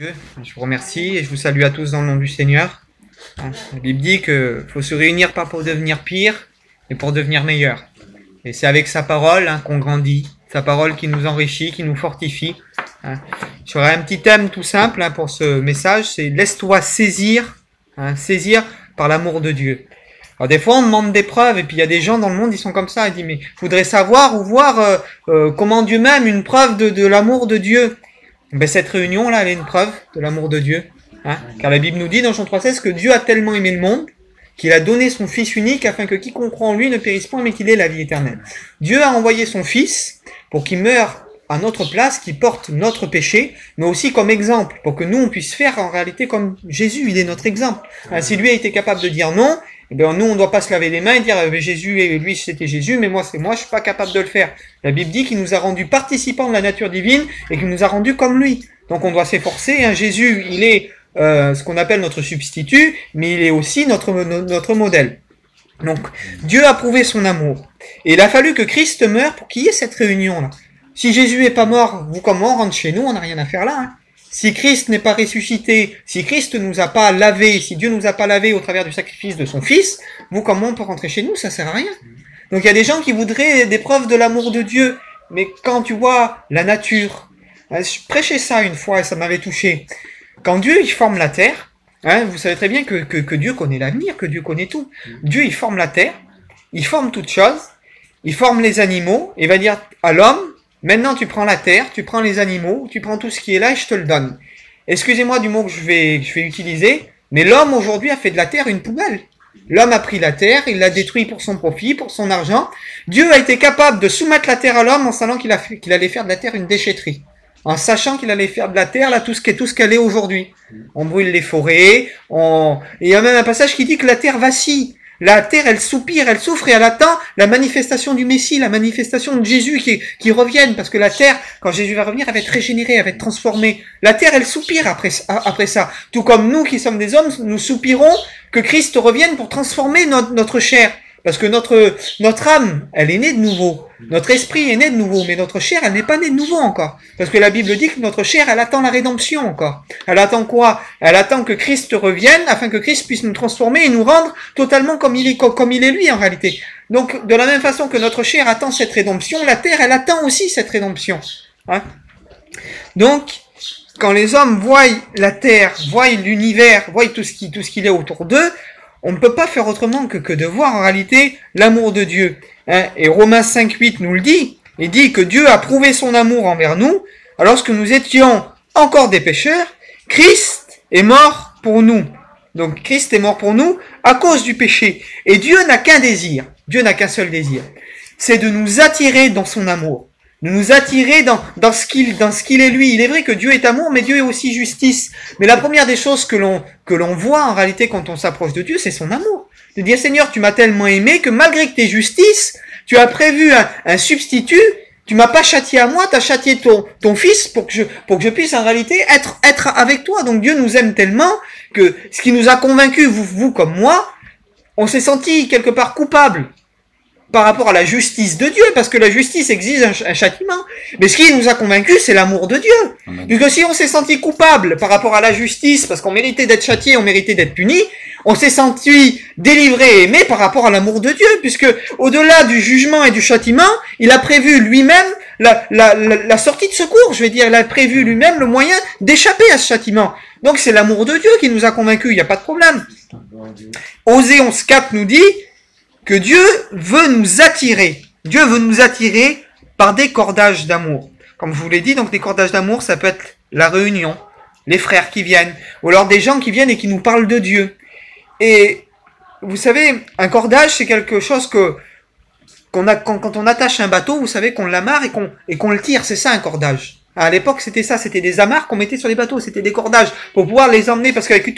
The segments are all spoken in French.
Je vous remercie et je vous salue à tous dans le nom du Seigneur. La Bible dit qu'il faut se réunir pas pour devenir pire, mais pour devenir meilleur. Et c'est avec sa parole qu'on grandit, sa parole qui nous enrichit, qui nous fortifie. J'aurais un petit thème tout simple pour ce message, c'est « Laisse-toi saisir, saisir par l'amour de Dieu ». Alors des fois on demande des preuves et puis il y a des gens dans le monde, ils sont comme ça, ils disent « Mais je voudrais savoir ou voir comment Dieu m'aime, une preuve de l'amour de Dieu ». Ben, cette réunion-là, elle est une preuve de l'amour de Dieu. Car la Bible nous dit dans Jean 3,16 que Dieu a tellement aimé le monde qu'il a donné son Fils unique afin que quiconque croit en lui ne périsse point mais qu'il ait la vie éternelle. Dieu a envoyé son Fils pour qu'il meure à notre place, qu'il porte notre péché, mais aussi comme exemple, pour que nous on puisse faire en réalité comme Jésus, il est notre exemple. Si lui a été capable de dire non, eh bien, nous on ne doit pas se laver les mains et dire Jésus et lui c'était Jésus, mais moi c'est moi, je suis pas capable de le faire. La Bible dit qu'il nous a rendus participants de la nature divine et qu'il nous a rendus comme lui. Donc on doit s'efforcer. Jésus, il est ce qu'on appelle notre substitut, mais il est aussi notre modèle. Donc Dieu a prouvé son amour. Et il a fallu que Christ meure pour qu'il y ait cette réunion-là. Si Jésus est pas mort, vous comment on rentre chez nous, on n'a rien à faire là. Si Christ n'est pas ressuscité, si Christ nous a pas lavé, si Dieu nous a pas lavé au travers du sacrifice de son Fils, vous comment on peut rentrer chez nous, ça sert à rien. Donc il y a des gens qui voudraient des preuves de l'amour de Dieu, mais quand tu vois la nature, je prêchais ça une fois et ça m'avait touché. Quand Dieu il forme la terre, vous savez très bien que Dieu connaît l'avenir, que Dieu connaît tout. Dieu il forme la terre, il forme toutes choses, il forme les animaux, et va dire à l'homme, maintenant tu prends la terre, tu prends les animaux, tu prends tout ce qui est là et je te le donne. Excusez-moi du mot que je vais utiliser, mais l'homme aujourd'hui a fait de la terre une poubelle. L'homme a pris la terre, il l'a détruit pour son profit, pour son argent. Dieu a été capable de soumettre la terre à l'homme en sachant qu'il allait faire de la terre une déchetterie. En sachant qu'il allait faire de la terre là tout ce qu'elle est aujourd'hui. On brûle les forêts, et il y a même un passage qui dit que la terre vacille. La terre, elle soupire, elle souffre et elle attend la manifestation du Messie, la manifestation de Jésus qui revienne. Parce que la terre, quand Jésus va revenir, elle va être régénérée, elle va être transformée. La terre, elle soupire après ça. Tout comme nous qui sommes des hommes, nous soupirons que Christ revienne pour transformer notre chair. Parce que notre âme, elle est née de nouveau. Notre esprit est né de nouveau, mais notre chair, elle n'est pas née de nouveau encore. Parce que la Bible dit que notre chair, elle attend la rédemption encore. Elle attend quoi? Elle attend que Christ revienne, afin que Christ puisse nous transformer et nous rendre totalement comme il est lui en réalité. Donc, de la même façon que notre chair attend cette rédemption, la terre, elle attend aussi cette rédemption. Donc, quand les hommes voient la terre, voient l'univers, voient tout ce qu'il est autour d'eux, on ne peut pas faire autrement que de voir en réalité l'amour de Dieu. Et Romains 5,8 nous le dit. Il dit que Dieu a prouvé son amour envers nous. Alors que nous étions encore des pécheurs, Christ est mort pour nous. Donc Christ est mort pour nous à cause du péché. Et Dieu n'a qu'un désir. Dieu n'a qu'un seul désir. C'est de nous attirer dans son amour. De nous attirer dans ce qu'il est lui. Il est vrai que Dieu est amour, mais Dieu est aussi justice. Mais la première des choses que l'on voit en réalité quand on s'approche de Dieu, c'est son amour. De dire Seigneur, tu m'as tellement aimé que malgré que tes justices, tu as prévu un substitut, tu m'as pas châtié à moi, tu as châtié ton fils pour que je puisse en réalité être avec toi. Donc Dieu nous aime tellement que ce qui nous a convaincus, vous comme moi, on s'est senti quelque part coupable par rapport à la justice de Dieu, parce que la justice exige un châtiment. Mais ce qui nous a convaincus, c'est l'amour de Dieu. Puisque si on s'est senti coupable par rapport à la justice, parce qu'on méritait d'être châtié, on méritait d'être puni, on s'est senti délivré et aimé par rapport à l'amour de Dieu, puisque au-delà du jugement et du châtiment, il a prévu lui-même la sortie de secours, je vais dire, il a prévu lui-même le moyen d'échapper à ce châtiment. Donc c'est l'amour de Dieu qui nous a convaincus, il n'y a pas de problème. Osée 11,4 nous dit que Dieu veut nous attirer. Dieu veut nous attirer par des cordages d'amour. Comme je vous l'ai dit, donc des cordages d'amour, ça peut être la réunion, les frères qui viennent, ou alors des gens qui viennent et qui nous parlent de Dieu. Et vous savez, un cordage, c'est quelque chose quand on attache un bateau, vous savez qu'on l'amarre et qu'on le tire. C'est ça un cordage. À l'époque, c'était ça, c'était des amarres qu'on mettait sur les bateaux, c'était des cordages pour pouvoir les emmener, parce qu'avec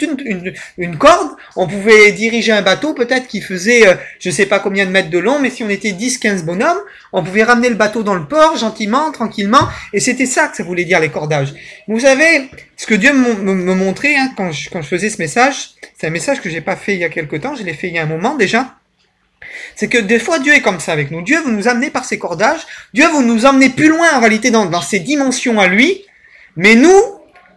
une corde, on pouvait diriger un bateau peut-être qui faisait, je sais pas combien de mètres de long, mais si on était 10-15 bonhommes, on pouvait ramener le bateau dans le port, gentiment, tranquillement, et c'était ça que ça voulait dire les cordages. Vous savez, ce que Dieu me montrait quand je faisais ce message, c'est un message que j'ai pas fait il y a quelque temps, je l'ai fait il y a un moment déjà. C'est que des fois Dieu est comme ça avec nous. Dieu veut nous amener par ses cordages. Dieu veut nous emmener plus loin en réalité dans ses dimensions à lui. Mais nous,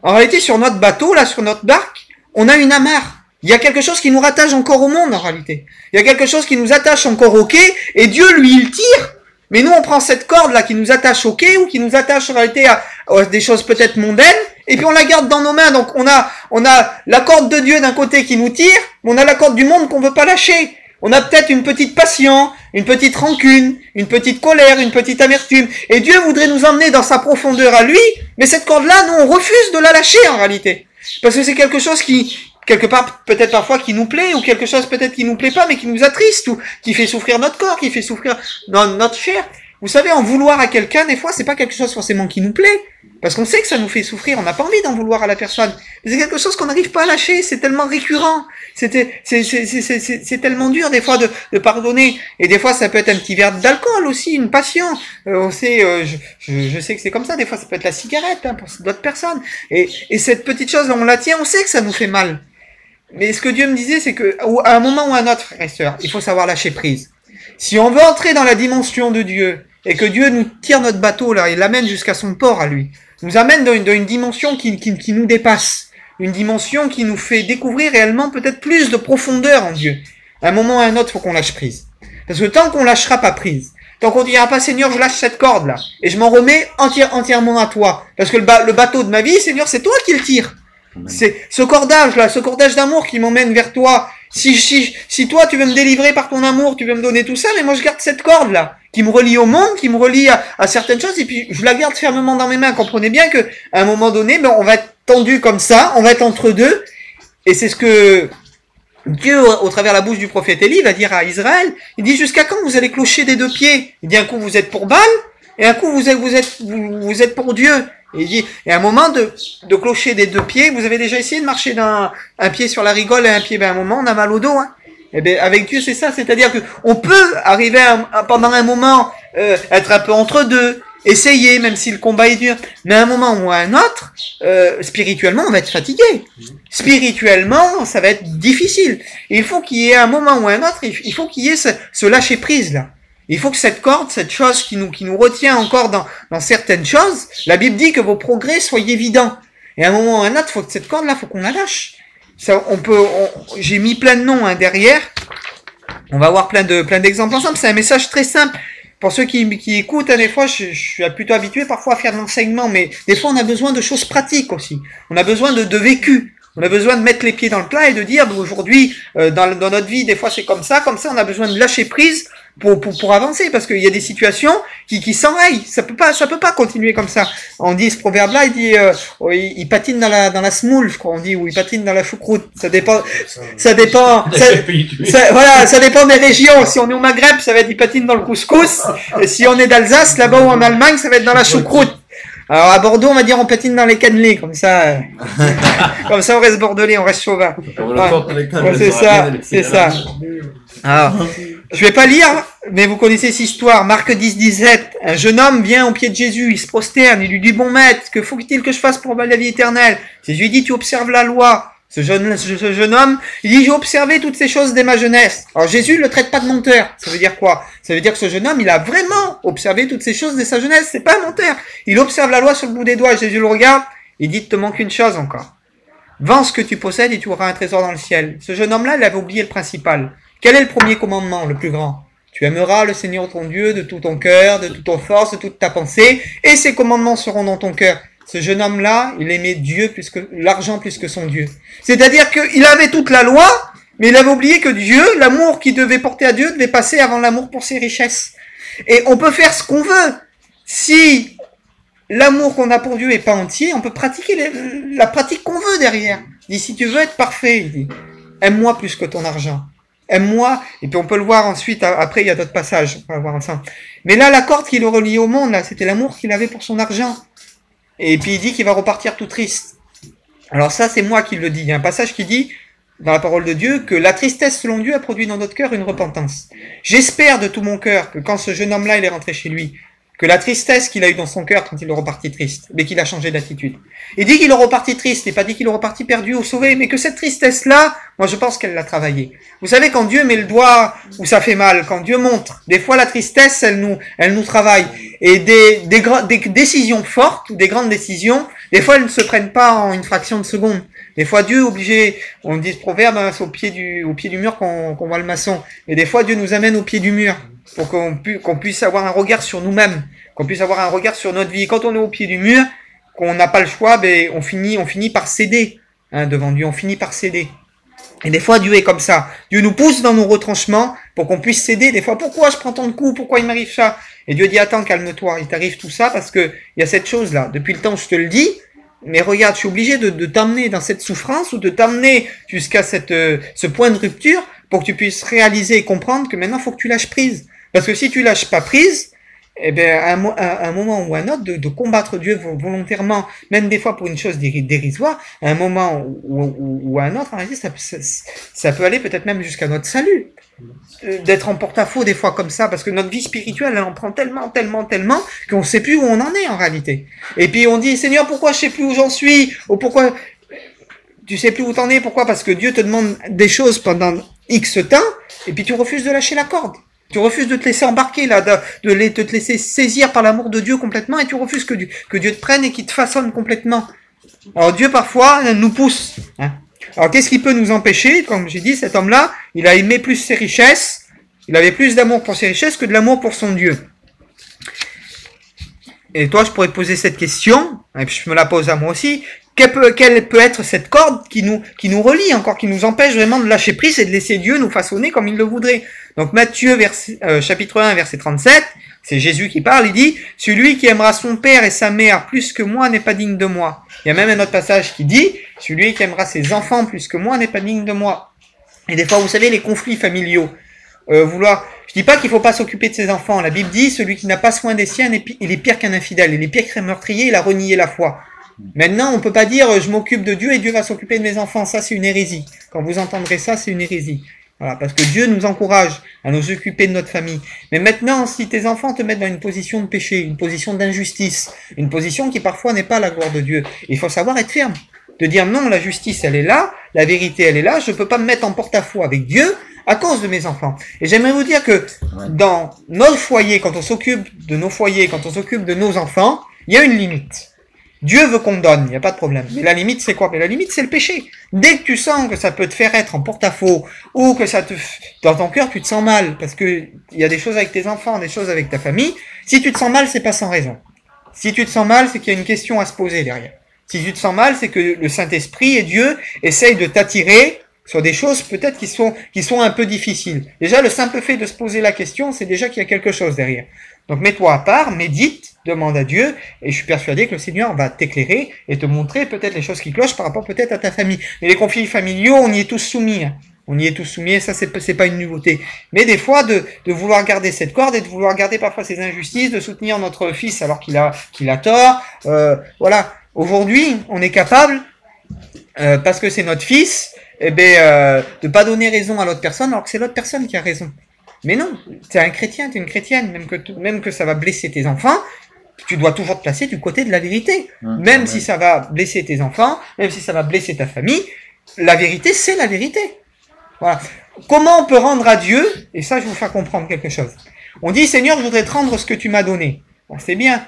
En réalité, sur notre bateau, là, sur notre barque, on a une amarre. Il y a quelque chose qui nous rattache encore au monde, en réalité. Il y a quelque chose qui nous attache encore au quai, et Dieu, lui, il tire. Mais nous, on prend cette corde-là qui nous attache au quai, ou qui nous attache, en réalité, à des choses peut-être mondaines, et puis on la garde dans nos mains. Donc, on a la corde de Dieu d'un côté qui nous tire, mais on a la corde du monde qu'on veut pas lâcher. On a peut-être une petite passion, une petite rancune, une petite colère, une petite amertume. Et Dieu voudrait nous emmener dans sa profondeur à lui, mais cette corde-là, nous, on refuse de la lâcher, en réalité. Parce que c'est quelque chose qui, quelque part, peut-être parfois qui nous plaît, ou quelque chose peut-être qui nous plaît pas, mais qui nous attriste, ou qui fait souffrir notre corps, qui fait souffrir notre chair. Vous savez, en vouloir à quelqu'un, des fois, c'est pas quelque chose forcément qui nous plaît. Parce qu'on sait que ça nous fait souffrir, on n'a pas envie d'en vouloir à la personne. Mais c'est quelque chose qu'on n'arrive pas à lâcher, c'est tellement récurrent. C'est tellement dur, des fois, de pardonner. Et des fois, ça peut être un petit verre d'alcool aussi, une passion. On sait, je sais que c'est comme ça, des fois, ça peut être la cigarette, hein, pour d'autres personnes. Et cette petite chose, on la tient, on sait que ça nous fait mal. Mais ce que Dieu me disait, c'est que, à un moment ou à un autre, frères et sœurs, il faut savoir lâcher prise. Si on veut entrer dans la dimension de Dieu, et que Dieu nous tire notre bateau là, et l'amène jusqu'à son port à lui, nous amène dans une dimension qui nous dépasse, une dimension qui nous fait découvrir réellement peut-être plus de profondeur en Dieu. À un moment ou à un autre, il faut qu'on lâche prise. Parce que tant qu'on lâchera pas prise, tant qu'on dira pas, Seigneur, je lâche cette corde là, et je m'en remets entièrement à toi, parce que le bateau de ma vie, Seigneur, c'est toi qui le tires. C'est ce cordage là, ce cordage d'amour qui m'emmène vers toi. Si toi tu veux me délivrer par ton amour, tu veux me donner tout ça, mais moi je garde cette corde là, qui me relie au monde, qui me relie à certaines choses, et puis je la garde fermement dans mes mains. Comprenez bien que à un moment donné, on va être tendu comme ça, on va être entre deux, et c'est ce que Dieu, au travers la bouche du prophète Élie, va dire à Israël. Il dit, jusqu'à quand vous allez clocher des deux pieds? Il dit, un coup vous êtes pour Baal, et un coup vous êtes pour Dieu. Et il dit, et à un moment de clocher des deux pieds, vous avez déjà essayé de marcher d'un un pied sur la rigole et un pied, à un moment on a mal au dos, hein. Et bien avec Dieu c'est ça, c'est-à-dire que on peut arriver pendant un moment être un peu entre deux, essayer même si le combat est dur, mais à un moment ou à un autre, spirituellement on va être fatigué. Spirituellement ça va être difficile. Et il faut qu'il y ait un moment ou un autre, il faut qu'il y ait ce lâcher prise là. Il faut que cette corde, cette chose qui nous retient encore dans certaines choses, la Bible dit que vos progrès soient évidents. Et à un moment ou à un autre, faut que cette corde-là, faut qu'on la lâche. Ça, j'ai mis plein de noms, hein, derrière. On va voir plein d'exemples ensemble. C'est un message très simple. Pour ceux qui écoutent, hein, des fois, je suis plutôt habitué parfois à faire de l'enseignement, mais des fois, on a besoin de choses pratiques aussi. On a besoin de vécu. On a besoin de mettre les pieds dans le plat et de dire, aujourd'hui, dans notre vie, des fois, c'est comme ça, on a besoin de lâcher prise pour avancer, parce qu'il y a des situations qui s'enrayent. Ça peut pas continuer comme ça. On dit ce proverbe-là, il dit, il patine dans la semoule, je crois, on dit, ou il patine dans la choucroute. Ça dépend, voilà, ça dépend des régions. Si on est au Maghreb, ça va être il patine dans le couscous. Et si on est d'Alsace, là-bas ou en Allemagne, ça va être dans la choucroute. Alors à Bordeaux, on va dire on patine dans les cannelés, comme ça, comme ça on reste bordelais, on reste chauvin. Ouais, c'est ça. Alors, je vais pas lire, mais vous connaissez cette histoire. Marc 10-17. Un jeune homme vient au pied de Jésus, il se prosterne, il lui dit, bon maître, que faut-il que je fasse pour la vie éternelle? Jésus dit, tu observes la loi. Ce jeune homme, il dit, j'ai observé toutes ces choses dès ma jeunesse. Alors Jésus le traite pas de menteur. Ça veut dire quoi? Ça veut dire que ce jeune homme, il a vraiment observé toutes ces choses dès sa jeunesse. C'est pas un menteur. Il observe la loi sur le bout des doigts. Jésus le regarde. Il dit, te manque une chose encore. Vends ce que tu possèdes et tu auras un trésor dans le ciel. Ce jeune homme-là, il avait oublié le principal. Quel est le premier commandement, le plus grand? Tu aimeras le Seigneur ton Dieu de tout ton cœur, de toute ton force, de toute ta pensée, et ces commandements seront dans ton cœur. Ce jeune homme-là, il aimait Dieu l'argent plus que son Dieu. C'est-à-dire qu'il avait toute la loi, mais il avait oublié que Dieu, l'amour qu'il devait porter à Dieu, devait passer avant l'amour pour ses richesses. Et on peut faire ce qu'on veut. Si l'amour qu'on a pour Dieu est pas entier, on peut pratiquer la pratique qu'on veut derrière. Il dit, si tu veux être parfait, il dit, aime-moi plus que ton argent. Aime-moi, et puis on peut le voir ensuite, après il y a d'autres passages, on va voir ensemble. Mais là, la corde qui le reliait au monde, là, c'était l'amour qu'il avait pour son argent. Et puis il dit qu'il va repartir tout triste. Alors ça, c'est moi qui le dis. Il y a un passage qui dit, dans la parole de Dieu, que la tristesse selon Dieu a produit dans notre cœur une repentance. J'espère de tout mon cœur que quand ce jeune homme-là, il est rentré chez lui, que la tristesse qu'il a eue dans son cœur quand il est reparti triste, mais qu'il a changé d'attitude. Il dit qu'il est reparti triste, et pas dit qu'il est reparti perdu ou sauvé, mais que cette tristesse-là, moi je pense qu'elle l'a travaillé. Vous savez, quand Dieu met le doigt où ça fait mal, quand Dieu montre, des fois la tristesse, elle nous travaille. Et des décisions fortes, ou des grandes décisions, des fois elles ne se prennent pas en une fraction de seconde. Des fois Dieu est obligé, on dit ce proverbe, hein, c'est au pied du mur qu'on voit le maçon. Mais des fois Dieu nous amène au pied du mur pour qu'on puisse avoir un regard sur nous-mêmes, qu'on puisse avoir un regard sur notre vie. Quand on est au pied du mur, qu'on n'a pas le choix, ben on finit par céder devant Dieu, on finit par céder. Et des fois Dieu est comme ça. Dieu nous pousse dans nos retranchements pour qu'on puisse céder. Des fois, pourquoi je prends tant de coups, pourquoi il m'arrive ça? Et Dieu dit, attends, calme-toi, il t'arrive tout ça parce que il y a cette chose-là. Depuis le temps où je te le dis, mais regarde, je suis obligé de t'amener dans cette souffrance ou de t'amener jusqu'à ce point de rupture pour que tu puisses réaliser et comprendre que maintenant, il faut que tu lâches prise. Parce que si tu lâches pas prise, eh bien, à un moment ou à un autre, de combattre Dieu volontairement, même des fois pour une chose dérisoire, à un moment ou à un autre, en réalité, ça peut aller peut-être même jusqu'à notre salut. D'être en porte-à-faux des fois comme ça, parce que notre vie spirituelle, elle en prend tellement, qu'on ne sait plus où on en est en réalité. Et puis on dit, Seigneur, pourquoi je sais plus où j'en suis? Ou pourquoi tu sais plus où t'en es? Pourquoi? Parce que Dieu te demande des choses pendant X temps, et puis tu refuses de lâcher la corde. Tu refuses de te laisser embarquer là, de te laisser saisir par l'amour de Dieu complètement, et tu refuses que Dieu te prenne et qu'il te façonne complètement. Alors Dieu parfois nous pousse. Alors qu'est-ce qui peut nous empêcher? Comme j'ai dit, cet homme-là, il a aimé plus ses richesses, il avait plus d'amour pour ses richesses que de l'amour pour son Dieu. Et toi, je pourrais te poser cette question, et puis je me la pose à moi aussi. Quelle peut être cette corde qui nous relie encore, qui nous empêche vraiment de lâcher prise et de laisser Dieu nous façonner comme il le voudrait? Donc Matthieu chapitre 1, verset 37, c'est Jésus qui parle, il dit « Celui qui aimera son père et sa mère plus que moi n'est pas digne de moi. » Il y a même un autre passage qui dit « Celui qui aimera ses enfants plus que moi n'est pas digne de moi. » Et des fois, vous savez, les conflits familiaux, je dis pas qu'il faut pas s'occuper de ses enfants. La Bible dit « Celui qui n'a pas soin des siens, il est pire qu'un infidèle. Il est pire qu'un meurtrier, il a renié la foi. » Maintenant, on peut pas dire « Je m'occupe de Dieu et Dieu va s'occuper de mes enfants. » Ça, c'est une hérésie. Quand vous entendrez ça, c'est une hérésie. Voilà, parce que Dieu nous encourage à nous occuper de notre famille. Mais maintenant, si tes enfants te mettent dans une position de péché, une position d'injustice, une position qui parfois n'est pas la gloire de Dieu, il faut savoir être ferme. De dire non, la justice, elle est là, la vérité, elle est là, je peux pas me mettre en porte-à-faux avec Dieu à cause de mes enfants. Et j'aimerais vous dire que dans notre foyer, quand on s'occupe de nos foyers, quand on s'occupe de nos enfants, il y a une limite. Dieu veut qu'on donne, il n'y a pas de problème. Mais la limite, c'est quoi? Mais la limite, c'est le péché. Dès que tu sens que ça peut te faire être en porte-à-faux, ou que dans ton cœur, tu te sens mal, parce que il y a des choses avec tes enfants, des choses avec ta famille, si tu te sens mal, c'est pas sans raison. Si tu te sens mal, c'est qu'il y a une question à se poser derrière. Si tu te sens mal, c'est que le Saint-Esprit et Dieu essayent de t'attirer sur des choses peut-être qui sont un peu difficiles. Déjà, le simple fait de se poser la question, c'est déjà qu'il y a quelque chose derrière. Donc mets-toi à part, médite, demande à Dieu, et je suis persuadé que le Seigneur va t'éclairer et te montrer peut-être les choses qui clochent par rapport peut-être à ta famille. Mais les conflits familiaux, on y est tous soumis. On y est tous soumis, et ça c'est pas une nouveauté. Mais des fois, de vouloir garder cette corde et de vouloir garder parfois ces injustices, de soutenir notre fils alors qu'il a tort. Voilà. Aujourd'hui, on est capable, parce que c'est notre fils, de pas donner raison à l'autre personne alors que c'est l'autre personne qui a raison. Mais non, t'es un chrétien, t'es une chrétienne, même que ça va blesser tes enfants, tu dois toujours te placer du côté de la vérité. Même si ça va blesser tes enfants, même si ça va blesser ta famille, la vérité, c'est la vérité. Voilà. Comment on peut rendre à Dieu, et ça je vais vous faire comprendre quelque chose. On dit, Seigneur, je voudrais te rendre ce que tu m'as donné. Bon, c'est bien.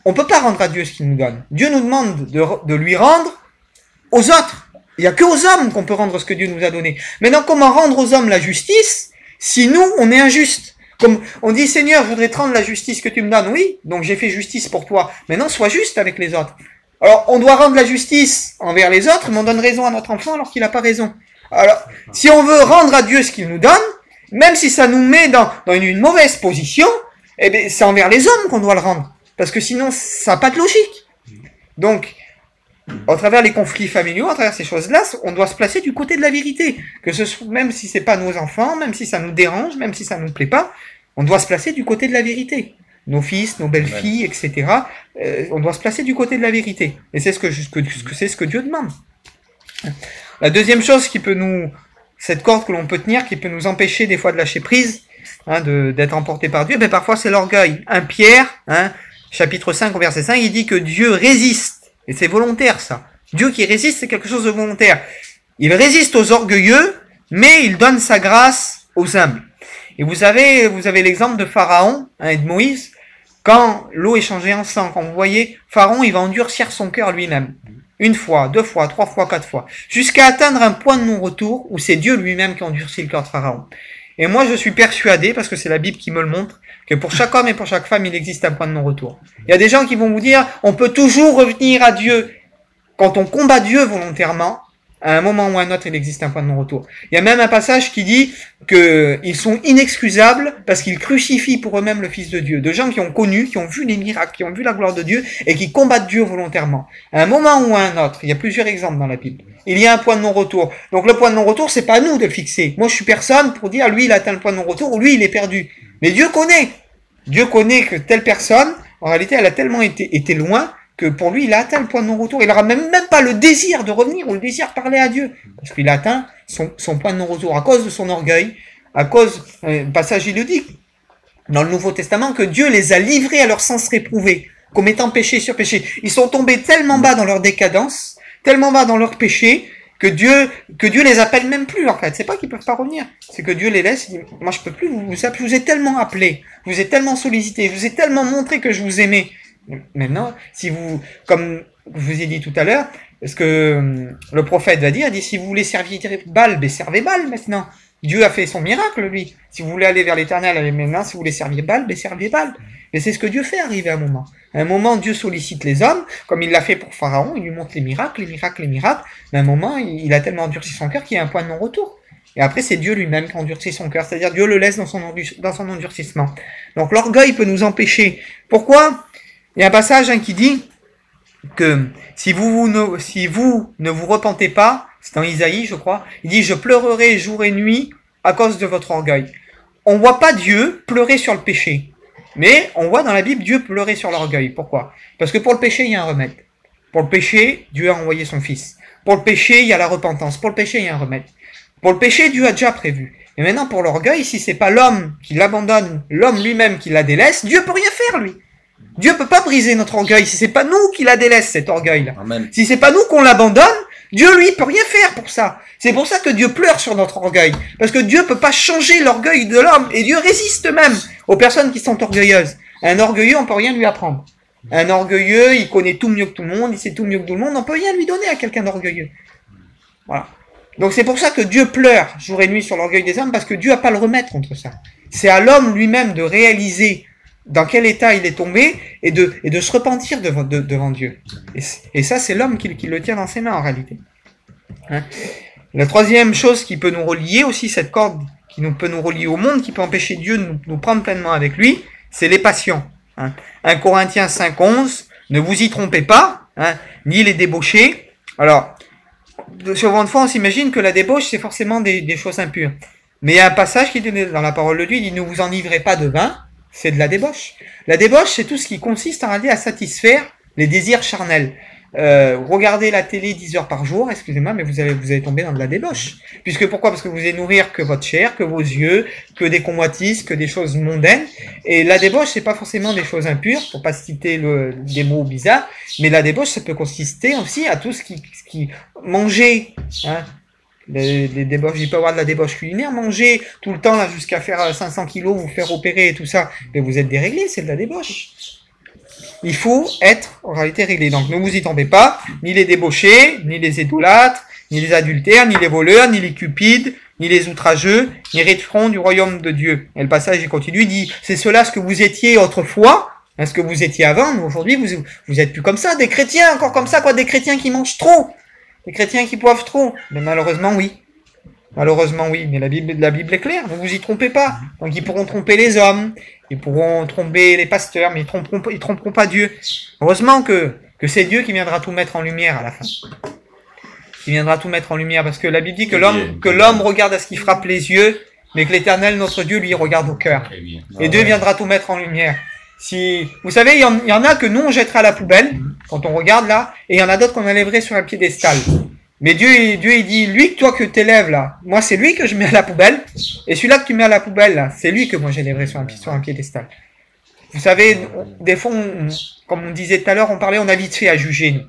On peut pas rendre à Dieu ce qu'il nous donne. Dieu nous demande de lui rendre aux autres. Il y a que aux hommes qu'on peut rendre ce que Dieu nous a donné. Maintenant, comment rendre aux hommes la justice si nous, on est injuste? Comme on dit, Seigneur, je voudrais te rendre la justice que tu me donnes. Oui, donc j'ai fait justice pour toi. Maintenant, sois juste avec les autres. Alors, on doit rendre la justice envers les autres, mais on donne raison à notre enfant alors qu'il n'a pas raison. Alors, si on veut rendre à Dieu ce qu'il nous donne, même si ça nous met dans une mauvaise position, c'est envers les hommes qu'on doit le rendre. Parce que sinon, ça n'a pas de logique. Donc, à travers les conflits familiaux, à travers ces choses-là, on doit se placer du côté de la vérité. Que ce soit, même si c'est pas nos enfants, même si ça nous dérange, même si ça nous plaît pas, on doit se placer du côté de la vérité. Nos fils, nos belles-filles, etc. On doit se placer du côté de la vérité. Et c'est ce que Dieu demande. La deuxième chose qui peut cette corde que l'on peut tenir, qui peut nous empêcher des fois de lâcher prise, hein, d'être emporté par Dieu, ben parfois c'est l'orgueil. 1 Pierre, hein, chapitre 5, verset 5, il dit que Dieu résiste. Et c'est volontaire, ça. Dieu qui résiste, c'est quelque chose de volontaire. Il résiste aux orgueilleux, mais il donne sa grâce aux humbles. Et vous avez l'exemple de Pharaon, hein, et de Moïse, quand l'eau est changée en sang, quand vous voyez, Pharaon, il va endurcir son cœur lui-même. 1 fois, 2 fois, 3 fois, 4 fois. Jusqu'à atteindre un point de non-retour où c'est Dieu lui-même qui endurcit le cœur de Pharaon. Et moi, je suis persuadé, parce que c'est la Bible qui me le montre, que pour chaque homme et pour chaque femme, il existe un point de non-retour. Il y a des gens qui vont vous dire, on peut toujours revenir à Dieu. Quand on combat Dieu volontairement, à un moment ou à un autre, il existe un point de non-retour. Il y a même un passage qui dit qu'ils sont inexcusables parce qu'ils crucifient pour eux-mêmes le Fils de Dieu. De gens qui ont connu, qui ont vu les miracles, qui ont vu la gloire de Dieu et qui combattent Dieu volontairement. À un moment ou à un autre, il y a plusieurs exemples dans la Bible, il y a un point de non-retour. Donc le point de non-retour, c'est pas à nous de le fixer. Moi, je suis personne pour dire, lui, il a atteint le point de non-retour ou lui, il est perdu. Mais Dieu connaît. Dieu connaît que telle personne, en réalité, elle a tellement été loin que pour lui, il a atteint le point de non-retour. Il n'aura même pas le désir de revenir ou le désir de parler à Dieu. Parce qu'il a atteint son point de non-retour à cause de son orgueil, à cause, passage il le dit, dans le Nouveau Testament, que Dieu les a livrés à leur sens réprouvé, commettant péché sur péché. Ils sont tombés tellement bas dans leur décadence, tellement bas dans leur péché, que Dieu les appelle même plus, en fait. C'est pas qu'ils peuvent pas revenir. C'est que Dieu les laisse, il dit, moi je peux plus, je vous ai tellement appelé, je vous ai tellement sollicité, je vous ai tellement montré que je vous aimais. Maintenant, si vous, comme je vous ai dit tout à l'heure, ce que le prophète va dire, il dit, si vous voulez servir Baal, ben servez Baal maintenant. Dieu a fait son miracle, lui. Si vous voulez aller vers l'éternel, allez maintenant, si vous voulez servir Baal, ben servez Baal. Et c'est ce que Dieu fait arriver à un moment. À un moment, Dieu sollicite les hommes, comme il l'a fait pour Pharaon, il lui montre les miracles. Mais à un moment, il a tellement endurci son cœur qu'il y a un point de non-retour. Et après, c'est Dieu lui-même qui endurcit son cœur. C'est-à-dire, Dieu le laisse dans son endurcissement. Donc, l'orgueil peut nous empêcher. Pourquoi? Il y a un passage qui dit que si vous ne vous repentez pas, c'est dans Isaïe, je crois, il dit « Je pleurerai jour et nuit à cause de votre orgueil ». On voit pas Dieu pleurer sur le péché, mais on voit dans la Bible Dieu pleurer sur l'orgueil. Pourquoi? Parce que pour le péché, il y a un remède. Pour le péché, Dieu a envoyé son Fils. Pour le péché, il y a la repentance. Pour le péché, il y a un remède. Pour le péché, Dieu a déjà prévu. Et maintenant, pour l'orgueil, si c'est pas l'homme qui l'abandonne, l'homme lui-même qui la délaisse, Dieu peut rien faire, lui. Dieu peut pas briser notre orgueil si c'est pas nous qui la délaisse, cet orgueil-là. Si c'est pas nous qu'on l'abandonne, Dieu, lui, peut rien faire pour ça. C'est pour ça que Dieu pleure sur notre orgueil. Parce que Dieu peut pas changer l'orgueil de l'homme. Et Dieu résiste même aux personnes qui sont orgueilleuses. Un orgueilleux, on peut rien lui apprendre. Un orgueilleux, il connaît tout mieux que tout le monde, il sait tout mieux que tout le monde, on peut rien lui donner à quelqu'un d'orgueilleux. Voilà. Donc c'est pour ça que Dieu pleure jour et nuit sur l'orgueil des hommes, parce que Dieu n'a pas à le remettre contre ça. C'est à l'homme lui-même de réaliser dans quel état il est tombé et de se repentir devant Dieu. Et ça, c'est l'homme qui le tient dans ses mains en réalité. Hein? La troisième chose qui peut nous relier aussi, cette corde qui peut nous relier au monde, qui peut empêcher Dieu de nous prendre pleinement avec lui, c'est les passions. Hein? 1 Corinthiens 5:11, ne vous y trompez pas, hein, ni les débauchés. Alors, souvent de fois, on s'imagine que la débauche, c'est forcément des choses impures. Mais il y a un passage qui est donné dans la parole de Dieu, il dit, ne vous enivrez pas de vin, c'est de la débauche. La débauche, c'est tout ce qui consiste en réalité à satisfaire les désirs charnels. Regardez la télé 10 heures par jour, excusez-moi, mais vous allez tomber dans de la débauche. Puisque pourquoi? Parce que vous allez nourrir que votre chair, que vos yeux, que des convoitises, que des choses mondaines. Et la débauche, c'est pas forcément des choses impures, pour pas citer des mots bizarres, mais la débauche, ça peut consister aussi à tout ce qui manger, hein. Les débauches, il peut y avoir de la débauche culinaire, manger tout le temps là jusqu'à faire 500 kilos, vous faire opérer et tout ça, mais vous êtes déréglé, c'est de la débauche. Il faut être en réalité réglé. Donc ne vous y tombez pas, ni les débauchés, ni les idolâtres, ni les adultères, ni les voleurs, ni les cupides, ni les outrageux, n'hériteront du royaume de Dieu. Et le passage il continue, il dit, c'est cela ce que vous étiez autrefois, hein, ce que vous étiez avant, mais aujourd'hui vous êtes plus comme ça, des chrétiens encore comme ça, quoi, des chrétiens qui mangent trop. Les chrétiens qui boivent trop. Mais malheureusement, oui. Malheureusement, oui. Mais la Bible est claire. Ne vous y trompez pas. Donc, ils pourront tromper les hommes. Ils pourront tromper les pasteurs. Mais ils tromperont pas Dieu. Heureusement que c'est Dieu qui viendra tout mettre en lumière à la fin. Qui viendra tout mettre en lumière. Parce que la Bible dit que l'homme regarde à ce qui frappe les yeux. Mais que l'Éternel, notre Dieu, lui, regarde au cœur. Et Dieu viendra tout mettre en lumière. Vous savez, il y en a que nous, on jettera à la poubelle, quand on regarde là, et il y en a d'autres qu'on enlèverait sur un piédestal. Mais Dieu, il dit, lui, toi que t'élèves là, moi c'est lui que je mets à la poubelle, et celui-là que tu mets à la poubelle là, c'est lui que moi j'élèverai sur un piédestal. Vous savez, des fois, comme on disait tout à l'heure, on a vite fait à juger, nous.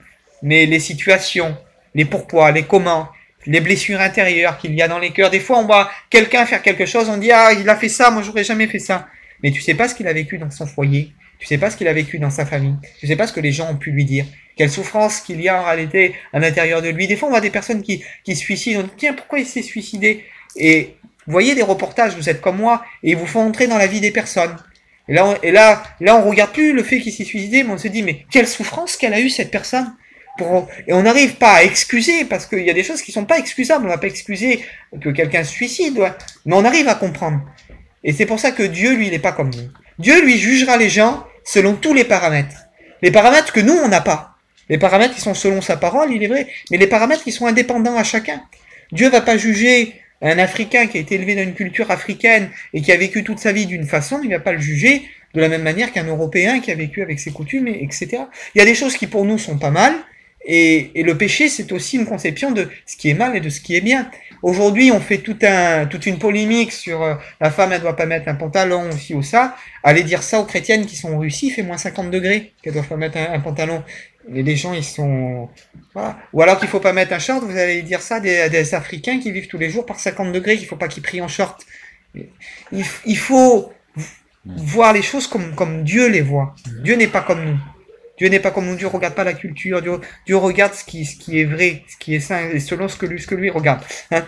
Mais les situations, les pourquoi, les comment, les blessures intérieures qu'il y a dans les cœurs, des fois on voit quelqu'un faire quelque chose, on dit, ah, il a fait ça, moi j'aurais jamais fait ça. Mais tu sais pas ce qu'il a vécu dans son foyer, tu sais pas ce qu'il a vécu dans sa famille, tu sais pas ce que les gens ont pu lui dire. Quelle souffrance qu'il y a en réalité à l'intérieur de lui. Des fois, on voit des personnes qui se suicident. On dit, tiens, pourquoi il s'est suicidé? Et vous voyez des reportages, vous êtes comme moi, et ils vous font entrer dans la vie des personnes. Et là, on regarde plus le fait qu'il s'est suicidé, mais on se dit, mais quelle souffrance qu'elle a eue cette personne. Et on n'arrive pas à excuser, parce qu'il y a des choses qui sont pas excusables. On va pas excuser que quelqu'un se suicide, ouais. Mais on arrive à comprendre. Et c'est pour ça que Dieu, lui, il est pas comme nous. Dieu, lui, jugera les gens selon tous les paramètres. Les paramètres que nous, on n'a pas. Les paramètres qui sont selon sa parole, il est vrai, mais les paramètres qui sont indépendants à chacun. Dieu va pas juger un Africain qui a été élevé dans une culture africaine et qui a vécu toute sa vie d'une façon, il va pas le juger de la même manière qu'un Européen qui a vécu avec ses coutumes, etc. Il y a des choses qui pour nous sont pas mal, et le péché, c'est aussi une conception de ce qui est mal et de ce qui est bien. Aujourd'hui, on fait toute une polémique sur la femme, elle doit pas mettre un pantalon aussi ou ça. Allez dire ça aux chrétiennes qui sont en Russie, il fait moins 50 degrés, qu'elles doivent pas mettre un pantalon. Et les gens, ils sont... Voilà. Ou alors qu'il faut pas mettre un short, vous allez dire ça des Africains qui vivent tous les jours par 50 degrés, qu'il faut pas qu'ils prient en short. Il faut voir les choses comme Dieu les voit. Dieu n'est pas comme nous. Dieu n'est pas comme nous. Dieu regarde pas la culture. Dieu regarde ce qui est vrai, ce qui est saint, et selon ce que lui regarde. Hein.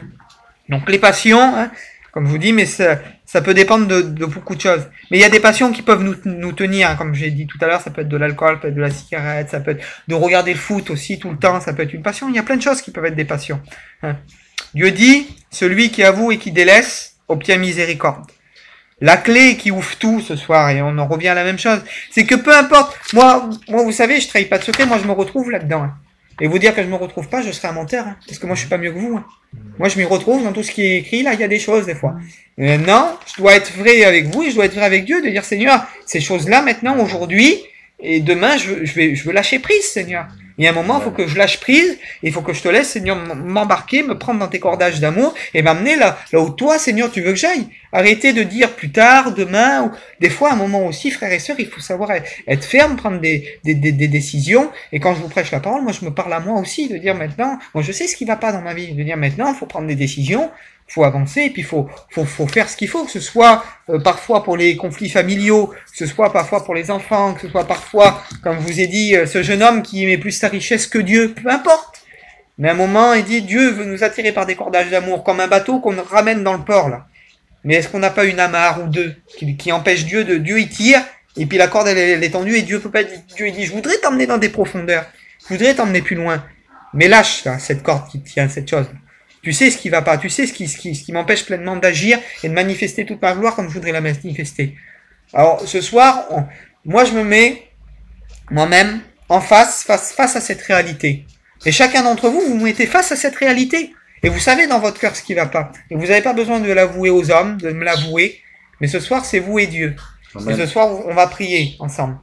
Donc les passions, hein, comme je vous dis, mais ça peut dépendre de beaucoup de choses. Mais il y a des passions qui peuvent nous tenir, hein, comme j'ai dit tout à l'heure, ça peut être de l'alcool, ça peut être de la cigarette, ça peut être de regarder le foot aussi tout le temps, ça peut être une passion. Il y a plein de choses qui peuvent être des passions. Hein. Dieu dit, celui qui avoue et qui délaisse obtient miséricorde. La clé qui ouvre tout ce soir, et on en revient à la même chose, c'est que peu importe, moi vous savez, je trahis pas de secret, moi je me retrouve là-dedans. Hein. Et vous dire que je me retrouve pas, je serais un menteur, hein, parce que moi je suis pas mieux que vous. Hein. Moi je m'y retrouve dans tout ce qui est écrit, là il y a des choses des fois. Et maintenant, je dois être vrai avec vous, et je dois être vrai avec Dieu, de dire Seigneur, ces choses-là maintenant, aujourd'hui, et demain je veux lâcher prise, Seigneur. Il y a un moment, il faut que je lâche prise, il faut que je te laisse, Seigneur, m'embarquer, me prendre dans tes cordages d'amour, et m'amener là où toi, Seigneur, tu veux que j'aille. Arrêtez de dire plus tard, demain, ou des fois, à un moment aussi, frères et sœurs, il faut savoir être ferme, prendre des décisions, et quand je vous prêche la parole, moi, je me parle à moi aussi, de dire maintenant, moi, je sais ce qui va pas dans ma vie, de dire maintenant, il faut prendre des décisions, faut avancer, et puis faut faire ce qu'il faut, que ce soit parfois pour les conflits familiaux, que ce soit parfois pour les enfants, que ce soit parfois, comme je vous ai dit, ce jeune homme qui aimait plus sa richesse que Dieu, peu importe. Mais à un moment, il dit, Dieu veut nous attirer par des cordages d'amour, comme un bateau qu'on ramène dans le port, là. Mais est-ce qu'on n'a pas une amarre ou deux qui empêche Dieu Dieu il tire, et puis la corde elle est tendue, et Dieu peut pas dire, Dieu il dit, je voudrais t'emmener dans des profondeurs, je voudrais t'emmener plus loin. Mais lâche, là, cette corde qui tient, cette chose. Tu sais ce qui va pas, tu sais ce qui m'empêche pleinement d'agir et de manifester toute ma gloire comme je voudrais la manifester. Alors, ce soir, moi je me mets, moi-même, en face à cette réalité. Et chacun d'entre vous, vous mettez face à cette réalité. Et vous savez dans votre cœur ce qui va pas. Et vous n'avez pas besoin de l'avouer aux hommes, de me l'avouer. Mais ce soir, c'est vous et Dieu. Amen. Et ce soir, on va prier ensemble.